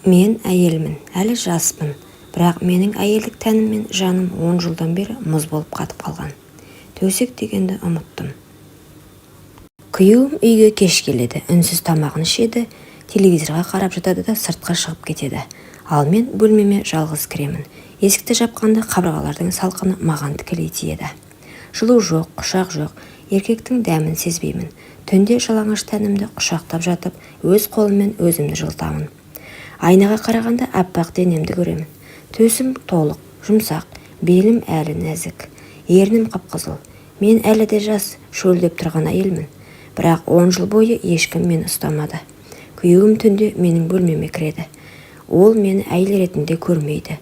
Мен әйелмін, әлі жаспын, бірақ менің әйелдік тәнім мен жаным 10 жылдан бері мұз болып қатып қалған. Төсек дегенді ұмыттым. Күйеуім үйге кеш келеді, үнсіз тамағын ішеді, телевизорға қарап жатады да сыртқа шығып кетеді. Ал мен бөлмеме жалғыз кіремін. Есікті жапқанда қабырғалардың салқыны маған тікелей тиеді. Жылу жоқ, құшақ жоқ, еркектің дәмін сезбеймін. Түнде жалаңаш тәнімді құшақтап жатып, өз қолыммен өзімді жылытамын. Айнаға қарағанда аппақ денемді көремін. Төсім толық, жұмсақ, белім әлі нәзік, ернім қып-қызыл. Мен әлі де жас, шөлдеп тұрған әйелмін. Бірақ 10 жыл бойы ешкім мені ұстамады. Күйеуім түнде менің бөлмеме кіреді. Ол мені әйел ретінде көрмейді.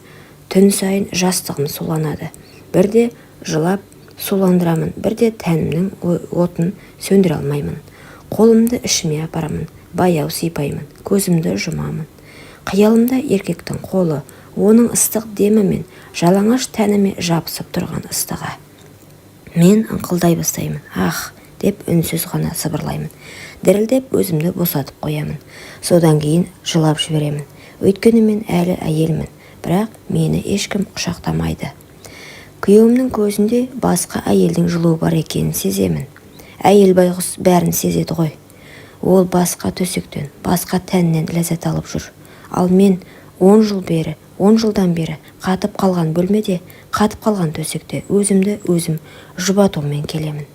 Түн сайын жастығым суланады. Бірде жылап суландырамын, бірде тәнімнің отын сөндіре алмаймын. Қолымды ішіме апарамын, баяу сипаймын, көзімді жұмамын. Қиялымда еркектің қолы, оның ыстық демімен жалаңаш тәніме жабысып тұрған ыстығы. Мен ыңқылдай бастаймын. Ах, деп үнсіз ғана сыбырлаймын. Дірілдеп өзімді босатып қоямын. Содан кейін жылап жіберемін. Өйткені мен әлі әйелмін, бірақ мені ешкім құшақтамайды. Күйеуімнің көзінде басқа әйелдің жылуы бар екенін сеземін. Әйел байғұс бәрін сезеді ғой. Ол басқа төсектен, басқа тәннен ләззат алып жүр. Ал мен 10 жылдан бері қатып қалған бөлмеде, қатып қалған төсекте өзімді өзім жұбатумен келемін.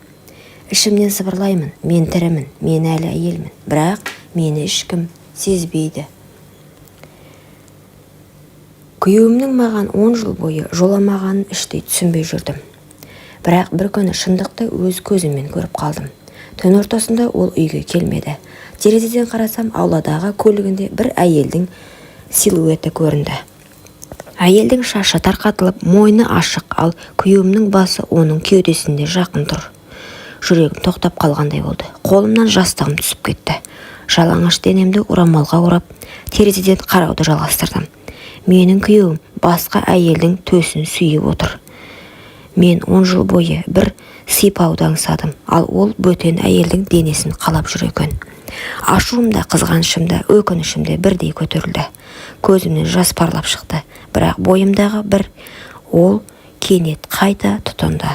Ішімнен сыбырлаймын, мен тірімін, мен әлі әйелмін, бірақ мені ешкім сезбейді. Күйеуімнің маған 10 жыл бойы жоламағанын іштей түсінбей жүрдім. Бірақ бір күні шындықты өз көзіммен көріп қалдым. Түн ортасында ол үйге келмеді. Терезеден қарасам, ауладағы көлігінде бір әйелдің силуэті көрінді. Әйелдің шашы тарқатылып, мойны ашық, ал күйеуімнің басы оның кеудесінде жақын тұр. Жүрегім тоқтап қалғандай болды. Қолымнан жастығым түсіп кетті. Жалаңаш денемді орамалға орап, терезеден қарауды жалғастырдым. Менің күйеуім басқа әйелдің төсін сүйіп отыр. Мен 10 жыл бойы бір сипауды аңсадым, ал ол бөтен әйелдің денесін қалап жүр екен. Ашуым да, қызғанышым да, өкінішім де бірдей көтерілді. Көзімнен жас парлап шықты, бірақ бойымдағы бір ол кенет қайта тұтанды.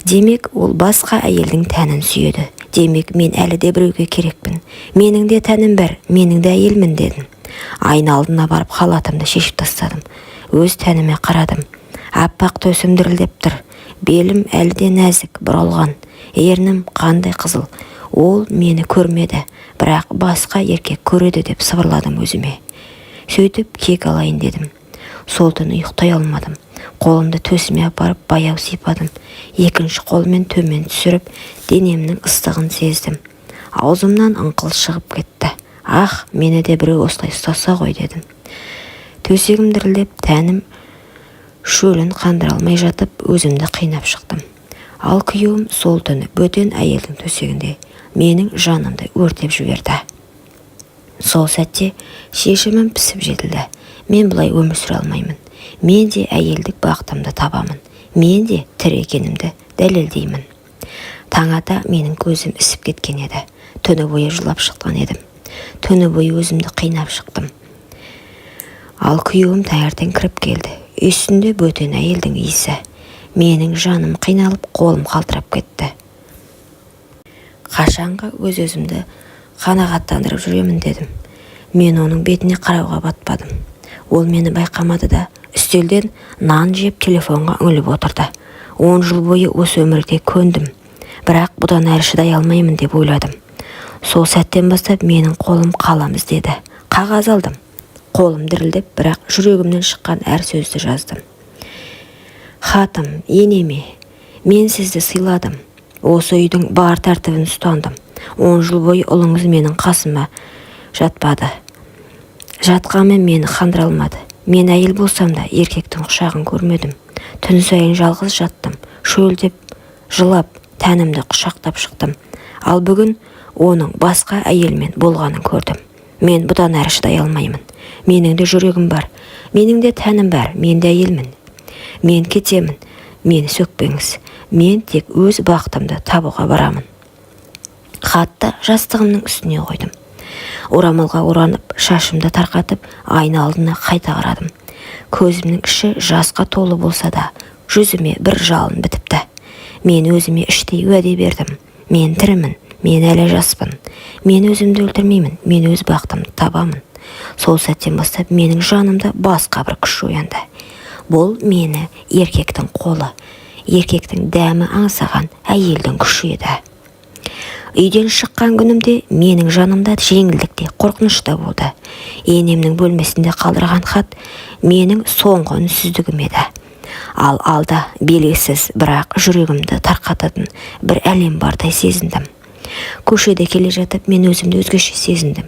Демек, ол басқа әйелдің тәнін сүйеді. Демек, мен әлі де біреуге керекпін. Менің де тәнім бар, менің де әйелмін дедім. Айна алдына барып халатымды шешіп тастадым. Өз тәніме қарадым. Аппақ төсім дірілдеп тұр. Белім әлі де нәзік, бұралған. Ернім қандай қызыл. Ол мені көрмеді, бірақ басқа еркек көреді деп сыбырладым өзіме. Сөйтіп кек алайын дедім. Сол түні ұйықтай алмадым. Қолымды төсіме апарып баяу сипадым. Екінші қолмен төмен түсіріп, денемнің ыстығын сездім. Аузымнан ыңқыл шығып кетті. Ах, мені де біреу осылай ұстаса ғой дедім. Төсегім дірілдеп, тәнім шөлін қандыра алмай жатып, өзімді қинап шықтым. Ал күйеуім сол түні бөтен әйелдің төсегінде менің жанымды өртеп жіберді. Сол сәтте шешімім пісіп жетілді. Мен бұлай өмір сүре алмаймын. Мен де әйелдік бақытымды табамын. Мен де тірі екенімді дәлелдеймін. Таң ата менің көзім ісіп кеткен еді. Түні бойы жылап шыққан едім. Түні бойы өзімді қинап шықтым. Ал күйеуім таңертең кіріп келді. Үстінде бөтен әйелдің иісі. Менің жаным қиналып, қолым қалтырап кетті. Қашанға өз-өзімді қанағаттандырып жүремін дедім. Мен оның бетіне қарауға батпадым. Ол мені байқамады да, үстелден нан жеп телефонға үңіліп отырды. 10 жыл бойы осы өмірде көндім. Бірақ бұдан әрі шыдай алмаймын деп ойладым. Сол сәттен бастап менің қолым қалам іздеді. Қағаз алдым. Қолым дірілдеп, бірақ жүрегімнен шыққан әр сөзді жаздым. Хатым, енеме, мен сізді сыйладым. Осы үйдің бар тәртібін ұстандым. 10 жыл бойы ұлыңыз менің қасыма жатпады. Жатқанмен мені қандыра алмады. Мен әйел болсам да еркектің құшағын көрмедім. Түн сайын жалғыз жаттым. Шөлдеп, жылап, тәнімді құшақтап шықтым. Ал бүгін оның басқа әйелмен болғанын көрдім. Мен бұдан әрі шыдай алмаймын. Менің де жүрегім бар. Менің де тәнім бар. Мен де әйелмін. Мен кетемін. Мені сөкпеңіз. Мен тек өз бақытымды табуға барамын. Хатты жастығымның үстіне қойдым. Орамалға оранып, шашымды тарқатып, айна алдына қайта қарадым. Көзімнің іші жасқа толы болса да, жүзіме бір жалын бітіпті. Мен өзіме іштей уәде бердім. Мен тірімін, мен әлі жаспын. Мен өзімді өлтірмеймін, мен өз бақытымды табамын. Сол сәттен бастап менің жанымда басқа бір күш оянды. Бұл мені еркектің қолы, еркектің дәмі аңсаған әйелдің күші еді. Үйден шыққан күнімде менің жанымда жеңілдік те, қорқыныш та болды. Енемнің бөлмесінде қалдырған хат менің соңғы үнсіздігім еді. Ал алда белгісіз, бірақ жүрегімді тарқататын бір әлем бардай сезіндім. Көшеде келе жатып, мен өзімді өзгеше сезіндім.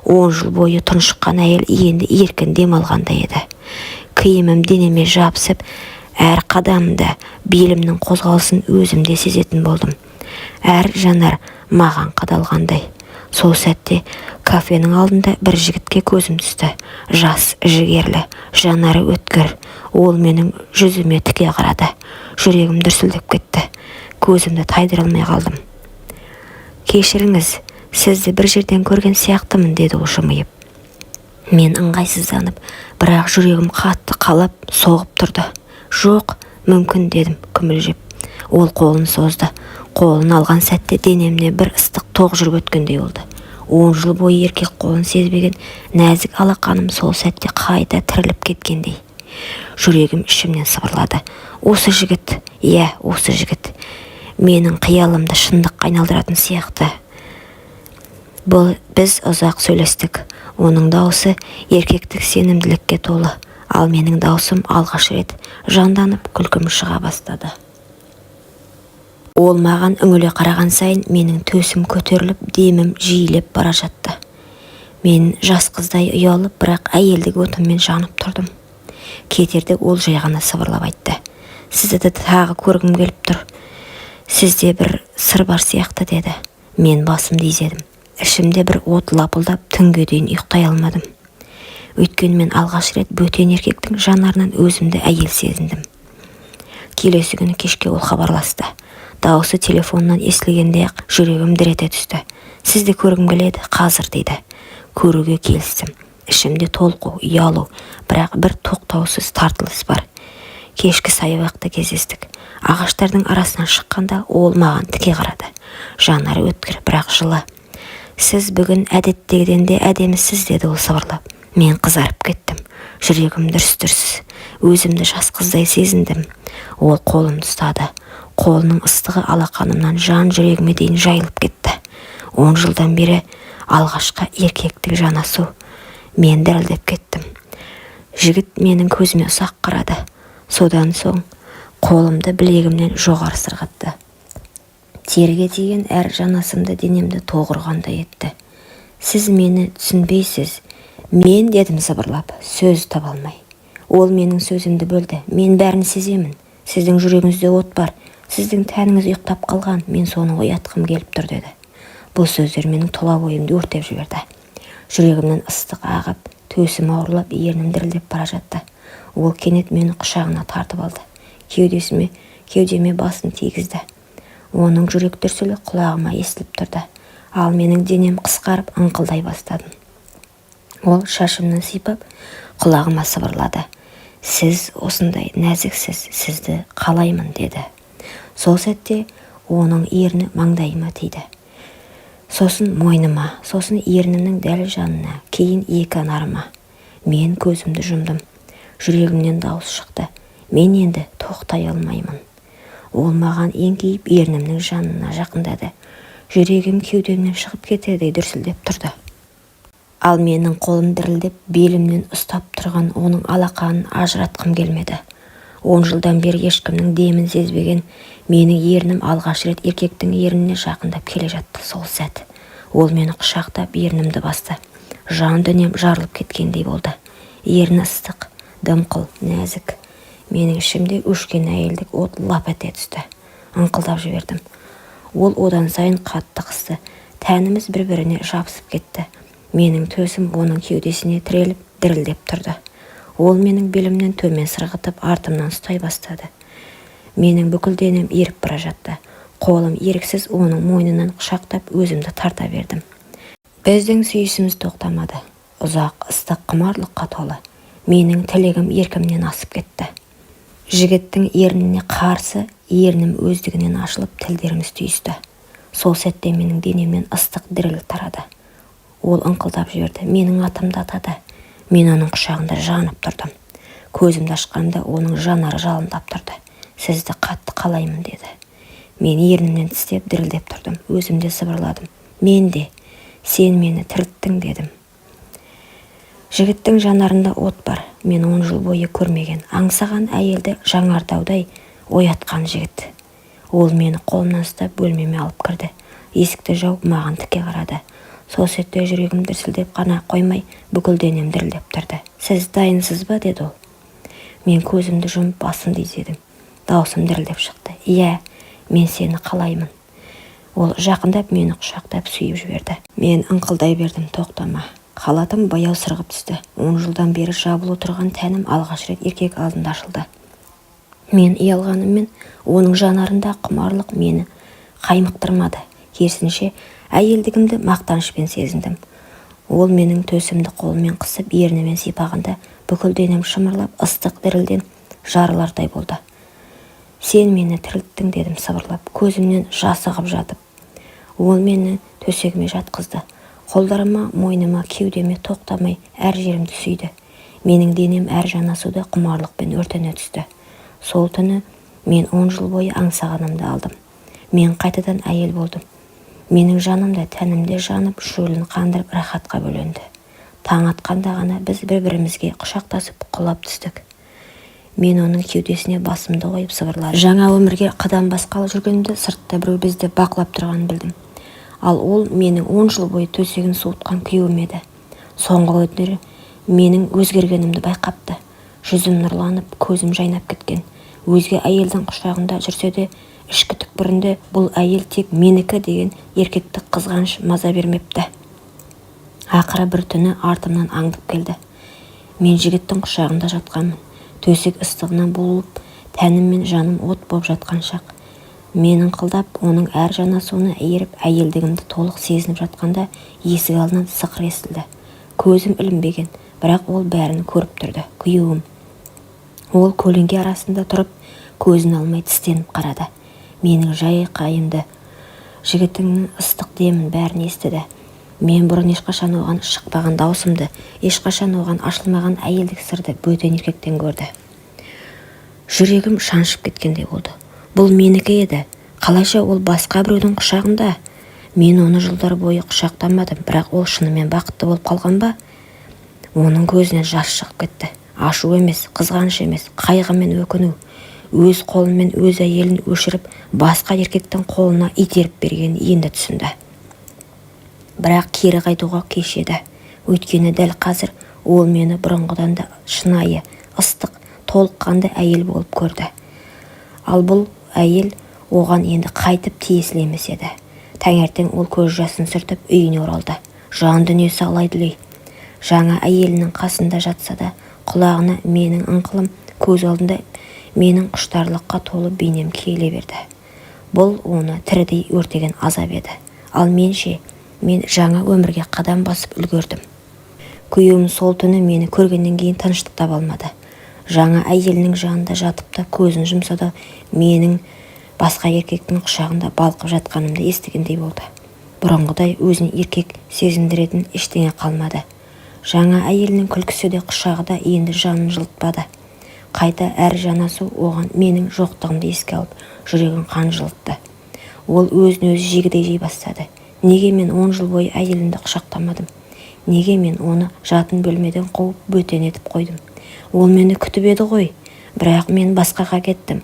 10 жыл бойы тұншыққан әйел енді еркін демалғандай еді. Киімім денеме жабысып, әр қадамымда белімнің қозғалысын өзімде сезетін болдым. Әр жанар маған қадалғандай. Сол сәтте кафенің алдында бір жігітке көзім түсті. Жас, жігерлі, жанары өткір. Ол менің жүзіме тіке қарады. Жүрегім дүрсілдеп кетті. Көзімді тайдыра алмай қалдым. «Кешіріңіз, сізді бір жерден көрген сияқтымын», деді ол жымиып. Мен ыңғайсызданып, бірақ жүрегім қатты қалап, соғып тұрды. «Жоқ, мүмкін», дедім күмілжіп. Ол қолын созды. Қолын алған сәтте денемне бір ыстық тоқ жүріп өткендей болды. 10 жыл бойы еркек қолын сезбеген нәзік алақаным сол сәтте қайта тіріліп кеткендей. Жүрегім ішімнен сыбырлады. Осы жігіт, иә, осы жігіт. Менің қиялымды шындыққа айналдыратын сияқты. Біз ұзақ сөйлестік. Оның дауысы еркектік сенімділікке толы, ал менің даусым алғаш рет жанданып күлкім шыға бастады. Ол маған үңіле қараған сайын менің төсім көтеріліп, демім жиілеп бара жатты. Мен жас қыздай ұялып, бірақ әйелдік отыммен жанып тұрдым. Кетерде ол жай ғана сыбырлап айтты. «Сізді тағы көргім келіп тұр. Сізде бір сыр бар сияқты», деді. Мен басымды изедім. Ішімде бір от лапылдап, түнге дейін ұйықтай алмадым. Өйткені мен алғаш рет бөтен еркектің жанарынан өзімді әйел сезіндім. Келесі күні кешке ол хабарласты. Дауысы телефоннан естілгенде-ақ жүрегім дір ете түсті. «Сізді көргім келеді, қазір», дейді. Көруге келістім. Ішімде толқу, ұялу, бірақ бір тоқтаусыз тартылыс бар. Кешкі саябақта кездестік. Ағаштардың арасынан шыққанда ол маған тіке қарады. Жанары өткір, бірақ жылы. «Сіз бүгін әдеттегіден де әдемісіз», деді ол сыбырлап. Мен қызарып кеттім. Жүрегім дүрс-дүрс. Өзімді жас қыздай сезіндім. Ол қолымды ұстады. Қолының ыстығы алақанымнан жан жүрегіме дейін жайылып кетті. 10 жылдан бері алғашқы еркектік жанасу. Мен дірілдеп кеттім. Жігіт менің көзіме ұсақ қарады. Содан соң қолымды білегімнен жоғары сырғатты. Терге тиген әр жанасымды денемді тоғырғандай етті. «Сіз мені түсінбейсіз». «Мен», дедім сыбырлап, сөз таба алмай. Ол менің сөзімді бөлді. «Мен бәрін сеземін. Сіздің жүрегіңізде от бар. Сіздің тәніңіз ұйықтап қалған. Мен соны оятқым келіп тұр», деді. Бұл сөздер менің тұла бойымды өртеп жіберді. Жүрегімнен ыстық ағып, төсім ауырлап, ернім дірілдеп бара жатты. Ол кенет мені құшағына тартып алды. Кеудеме басын тигізді. Оның жүрек дүрсілі құлағыма естіліп тұрды. Ал менің денем қысқарып ыңқылдай бастадым. Ол шашымнан сипап, құлағыма сыбырлады. «Сіз осындай нәзіксіз, сізді қалаймын», деді. Сол сәтте оның ерні маңдайыма тиді. Сосын мойныма, сосын ернімнің дәл жанына, кейін екі анарыма. Мен көзімді жұмдым. Жүрегімнен дауыс шықты. Мен енді тоқтай алмаймын. Ол маған еңкейіп ернімнің жанына жақындады. Жүрегім кеудемнен шығып кетердей дүрсілдеп тұрды. Ал менің қолым дірілдеп, белімнен ұстап тұрған оның алақанын ажыратқым келмеді. 10 жылдан бері ешкімнің демін сезбеген менің ернім алғаш рет еркектің ерніне жақындап келе жатты. Сол сәт ол мені құшақтап ернімді басты. Жан дүнием жарылып кеткендей болды. Ерні ыстық, дымқыл, нәзік. Менің ішімде өшкен әйелдік от лап ете түсті. Ыңқылдап жібердім. Ол одан сайын қатты қысты. Тәніміз бір-біріне жабысып кетті. Менің төсім оның кеудесіне тіреліп, дірілдеп тұрды. Ол менің белімнен төмен сырғытып, артымнан ұстай бастады. Менің бүкіл денем еріп бара жатты. Қолым еріксіз оның мойнынан құшақтап өзімді тарта бердім. Біздің сүйісіміз тоқтамады. Ұзақ, ыстық құмарлыққа толы. Менің тілегім еркімнен асып кетті. Жігіттің ерніне қарсы, ернім өздігінен ашылып, тілдеріміз түйісті. Сол сәтте менің денемнен ыстық діріл тарады. Ол ыңқылдап жіберді, менің атымды атады. Мен оның құшағында жанып тұрдым. Көзімді ашқанда оның жанары жалындап тұрды. Сізді қатты қалаймын деді. Мен ернімнен тістеп дірілдеп тұрдым. Өзімде сыбырладым. Мен де, сен мені тірілттің дедім. Жігіттің жанарында от бар. Мен 10 жыл бойы көрмеген, аңсаған әйелді жаңардаудай оятқан жігіт. Ол мені қолымнан ұстап бөлмеме алып кірді. Есікті жауып маған тіке қарады. Сол сәтте жүрегім дүрсілдеп қана қоймай, бүкіл денем дірілдеп тұрды. Сіз дайынсыз ба деді ол. Мен көзімді жұмып басымды изедім. Даусым дірілдеп шықты. Иә, мен сені қалаймын. Ол жақындап мені құшақтап сүйіп жіберді. Мен ыңқылдай бердім, тоқтама. Халатым баяу сырғып түсті. 10 жылдан бері жабылып тұрған тәнім алғаш рет еркек алдында ашылды. Мен ұялғаныммен оның жанарында құмарлық мені қаймықтырмады. Керісінше әйелдігімді мақтанышпен сезіндім. Ол менің төсімді қолымен қысып, ернімен сипағанда бүкіл денем шымырлап, ыстық дірілден жарылардай болды. Сен мені тірілттің дедім сыбырлап, көзімнен жас ағып жатып. Ол мені төсегіме жатқызды. Қолдарыма, мойныма, кеудеме тоқтамай әр жерімді сүйді. Менің денем әр жанасуда құмарлықпен өртене түсті. Сол түні мен 10 жыл бойы аңсағанымды алдым. Мен қайтадан әйел болдым. Менің жанымда, тәнімде жанып, шөлін қандырып, рахатқа бөленді. Таң атқанда ғана біз бір-бірімізге құшақтасып құлап түстік. Мен оның кеудесіне басымды қойып сыбырладым. Жаңа өмірге қадам басқалы жүргенімде сыртта біреу бізді бақылап тұрғанын білдім. Ал ол менің 10 жыл бойы төсегін суытқан күйеуім еді. Соңғы күндері менің өзгергенімді байқапты. Жүзім нұрланып, көзім жайнап кеткен. Өзге әйелдің құшағында жүрсе де, ішкі түкпірінде бұл әйел тек менікі деген еркектік қызғаныш маза бермепті. Ақыры бір түні артымнан аңдып келді. Мен жігіттің құшағында жатқанмын. Төсек ыстығынан булып, тәнім мен жаным от боп жатқан шақ. Мен ыңқылдап, оның әр жанасуына еріп, әйелдігімді толық сезініп жатқанда есік алдынан сықыр естілді. Көзім ілінбеген, бірақ ол бәрін көріп тұрды. Күйеуім. Ол көлеңке арасында тұрып, көзін алмай тістеніп қарады. Менің жай қайымды, жігітіңнің ыстық демін бәрін естіді. Мен бұрын ешқашан оған шықпаған даусымды, ешқашан оған ашылмаған әйелдік сырды бөтен еркектен көрді. Жүрегім шаншып кеткендей болды. Бұл менікі еді. Қалайша ол басқа біреудің құшағында? Мен оны жылдар бойы құшақтамадым, бірақ ол шынымен бақытты болып қалған ба? Оның көзінен жас шығып кетті. Ашу емес, қызғаныш емес, қайғы мен өкіну. Өз қолымен өз әйелін өшіріп, басқа еркектің қолына итеріп берген енді түсінді. Бірақ кері қайтуға кеш еді. Өйткені дәл қазір ол мені бұрынғыдан да шынайы, ыстық, толыққанды әйел болып көрді. Ал бұл әйел оған енді қайтып тиесілі емес еді. Таңертең ол көз жасын сүртіп үйіне оралды. Жан дүниесі алай-дүлей. Жаңа әйелінің қасында жатса да, құлағына менің ыңқылым, көз алдында менің құштарлыққа толы бейнем келе берді. Бұл оны тірідей өртеген азап еді. Ал мен жаңа өмірге қадам басып үлгердім. Күйеуім сол түні мені көргеннен кейін тыныштық таба алмады. Жаңа әйелінің жанында жатып та көзін жұмса да менің басқа еркектің құшағында балқып жатқанымды естігендей болды. Бұрынғыдай өзін еркек сезіндіретін ештеңе қалмады. Жаңа әйелінің күлкісі де құшағы да енді жанын жылытпады. Қайта әр жанасу оған менің жоқтығымды еске алып, жүрегін қан жылытты. Ол өзін өзі жегідей жей бастады. Неге мен 10 жыл бойы әйелімді құшақтамадым? Неге мен оны жатын бөлмеден қуып бөтен етіп қойдым? Ол мені күтіп еді ғой, бірақ мен басқаға кеттім.